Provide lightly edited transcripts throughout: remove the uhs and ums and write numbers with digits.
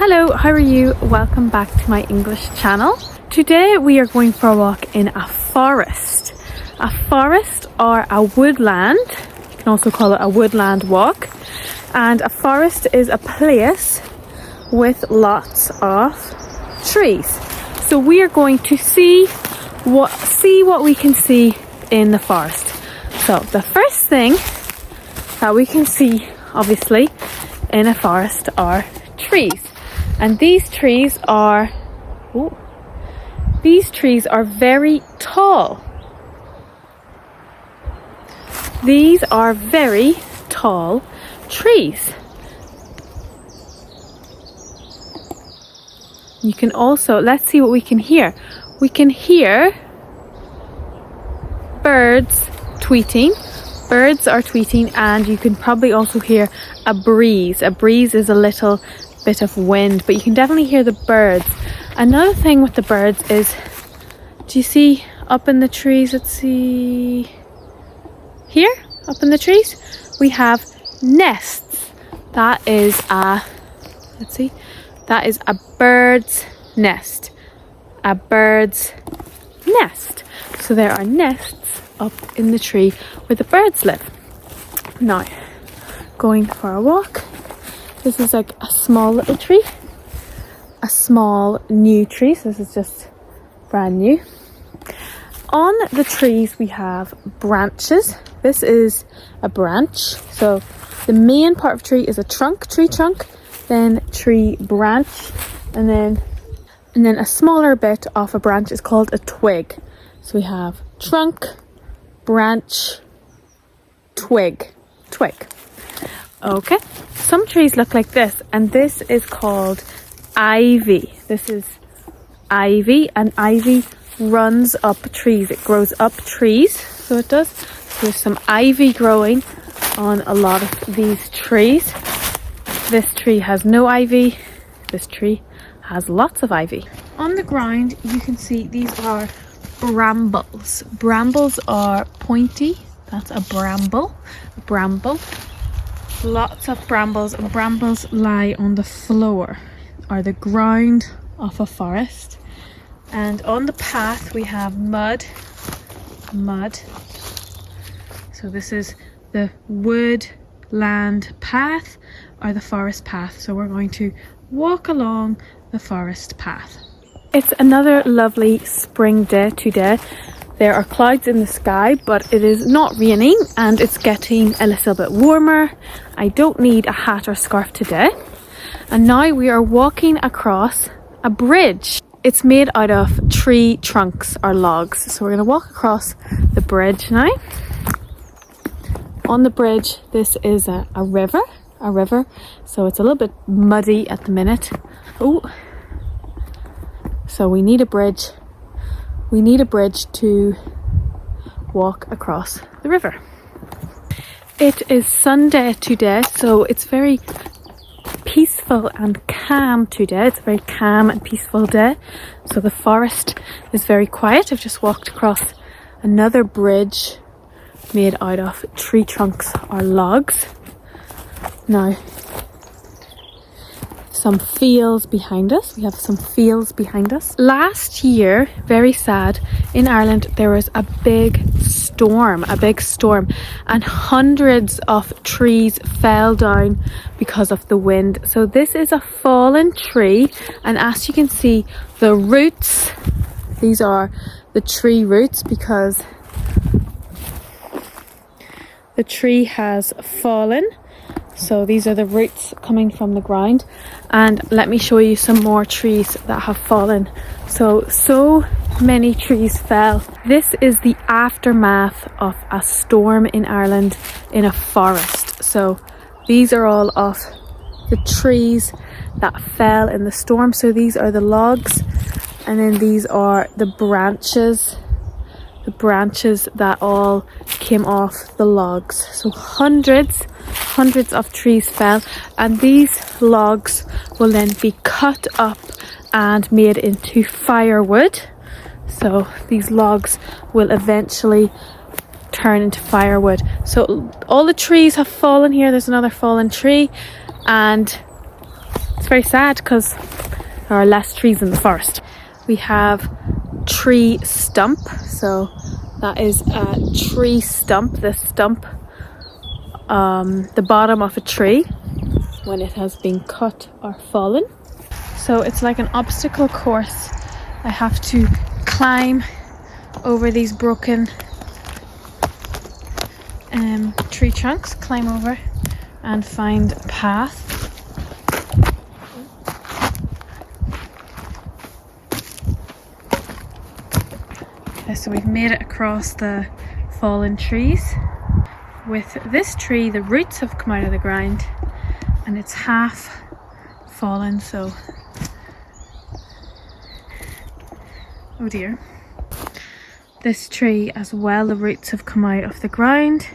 Hello, how are you? Welcome back to my English channel. Today we are going for a walk in a forest. A forest or a woodland, you can also call it a woodland walk. And a forest is a place with lots of trees. So we are going to see what we can see in the forest. So the first thing that we can see, obviously, in a forest are trees. And these trees are very tall. These are very tall trees. You can also, let's see what we can hear. We can hear birds tweeting. Birds are tweeting, and you can probably also hear a breeze. A breeze is a little bit of wind, but you can definitely hear the birds. Another thing with the birds is, do you see up in the trees? Let's see here, up in the trees we have nests. That is a bird's nest. A bird's nest. So there are nests up in the tree where the birds live. Now, going for a walk. This is like a small little tree, a small new tree, so this is just brand new. On the trees we have branches. This is a branch, so the main part of tree is a tree trunk, then tree branch, and then a smaller bit of a branch is called a twig. So we have trunk, branch, twig. Okay, some trees look like this, and this is called ivy. This is ivy, and ivy runs up trees. It grows up trees, so it does. So there's some ivy growing on a lot of these trees. This tree has no ivy. This tree has lots of ivy. On the ground, you can see these are brambles. Brambles are pointy. That's a bramble. Lots of brambles, and brambles lie on the floor or the ground of a forest. And on the path we have mud. So this is the woodland path or the forest path. So we're going to walk along the forest path. It's another lovely spring day today. There are clouds in the sky, but it is not raining, and it's getting a little bit warmer. I don't need a hat or scarf today. And now we are walking across a bridge. It's made out of tree trunks or logs. So we're going to walk across the bridge now. On the bridge, this is a river. So it's a little bit muddy at the minute. So we need a bridge. We need a bridge to walk across the river. It is Sunday today, so it's very peaceful and calm today. It's a very calm and peaceful day. So the forest is very quiet. I've just walked across another bridge made out of tree trunks or logs. Now, some fields behind us. We have some fields behind us. Last year, very sad, in Ireland there was a big storm, and hundreds of trees fell down because of the wind. So this is a fallen tree, and as you can see, the roots, these are the tree roots because the tree has fallen. So these are the roots coming from the ground. And let me show you some more trees that have fallen. So many trees fell. This is the aftermath of a storm in Ireland in a forest. So these are all of the trees that fell in the storm. So these are the logs, and then these are the branches that all came off the logs. So hundreds of trees fell, and these logs will then be cut up and made into firewood. So these logs will eventually turn into firewood. So all the trees have fallen here. There's another fallen tree, and it's very sad because there are less trees in the forest. We have tree stump, so that is a tree stump, the stump, the bottom of a tree when it has been cut or fallen. So it's like an obstacle course. I have to climb over these broken tree trunks, climb over and find a path. Okay, so we've made it across the fallen trees. With this tree, the roots have come out of the ground and it's half fallen, so oh dear. This tree as well, the roots have come out of the ground.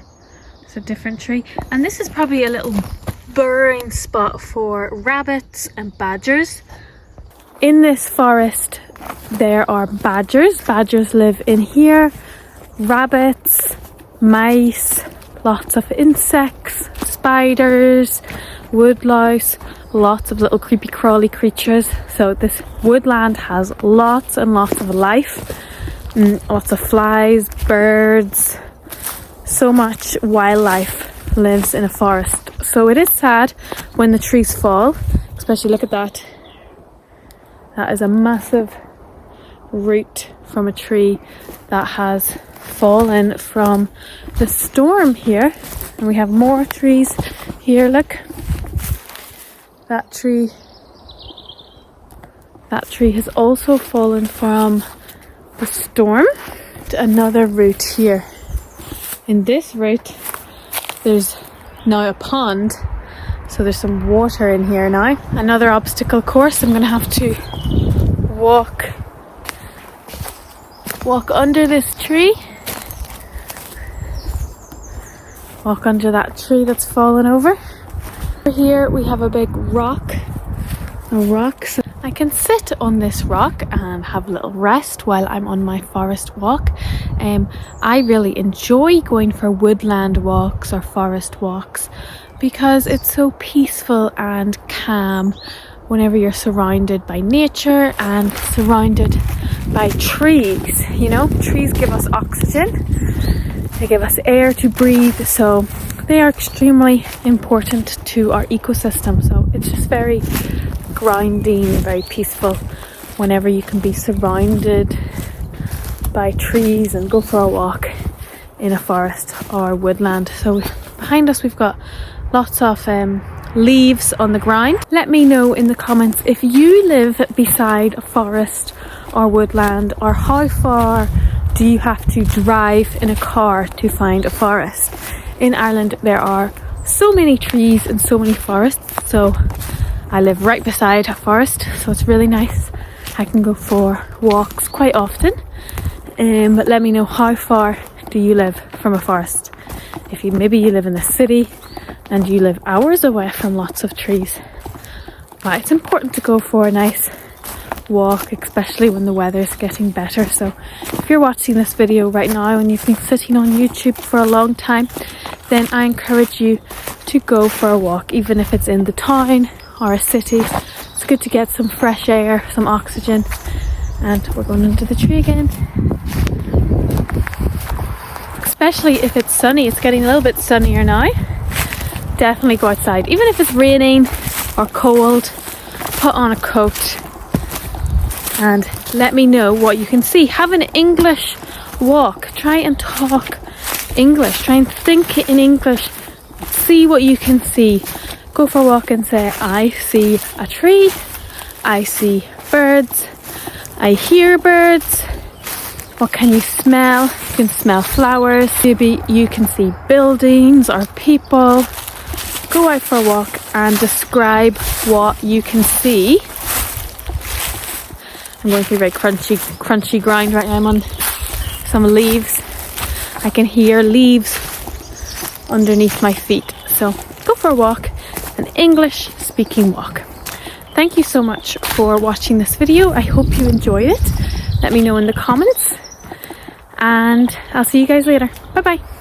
It's a different tree, and this is probably a little burrowing spot for rabbits and badgers. In this forest there are badgers. Badgers live in here, rabbits, mice, lots of insects, spiders, woodlouse, lots of little creepy crawly creatures. So this woodland has lots and lots of life, lots of flies, birds, so much wildlife lives in a forest. So it is sad when the trees fall, especially look at that. That is a massive root from a tree that has fallen from the storm here. And we have more trees here, look. That tree has also fallen from the storm. Another root here. In this root there's now a pond, so there's some water in here now. Another obstacle course. I'm gonna have to walk under this tree, walk under that tree that's fallen over. Here we have a big rock, so I can sit on this rock and have a little rest while I'm on my forest walk. I really enjoy going for woodland walks or forest walks because it's so peaceful and calm whenever you're surrounded by nature and surrounded by trees. You know, trees give us oxygen, they give us air to breathe, so they are extremely important to our ecosystem. So it's just very grounding, very peaceful whenever you can be surrounded by trees and go for a walk in a forest or woodland. So behind us we've got lots of leaves on the ground. Let me know in the comments if you live beside a forest or woodland, or how far do you have to drive in a car to find a forest. In Ireland there are so many trees and so many forests, so I live right beside a forest, so it's really nice. I can go for walks quite often. But let me know, how far do you live from a forest? If maybe you live in the city and you live hours away from lots of trees. But it's important to go for a nice walk, especially when the weather's getting better. So if you're watching this video right now and you've been sitting on YouTube for a long time, then I encourage you to go for a walk, even if it's in the town or a city. It's good to get some fresh air, some oxygen. And we're going into the tree again. Especially if it's sunny. It's getting a little bit sunnier now. Definitely go outside. Even if it's raining or cold, put on a coat and let me know what you can see. Have an English walk. Try and talk English. Try and think in English. See what you can see. Go for a walk and say, I see a tree, I see birds, I hear birds. What can you smell? You can smell flowers. Maybe you can see buildings or people. Go out for a walk and describe what you can see. I'm going through very crunchy ground right now. I'm on some leaves. I can hear leaves underneath my feet. So go for a walk, an English speaking walk. Thank you so much for watching this video. I hope you enjoyed it. Let me know in the comments. And I'll see you guys later. Bye bye.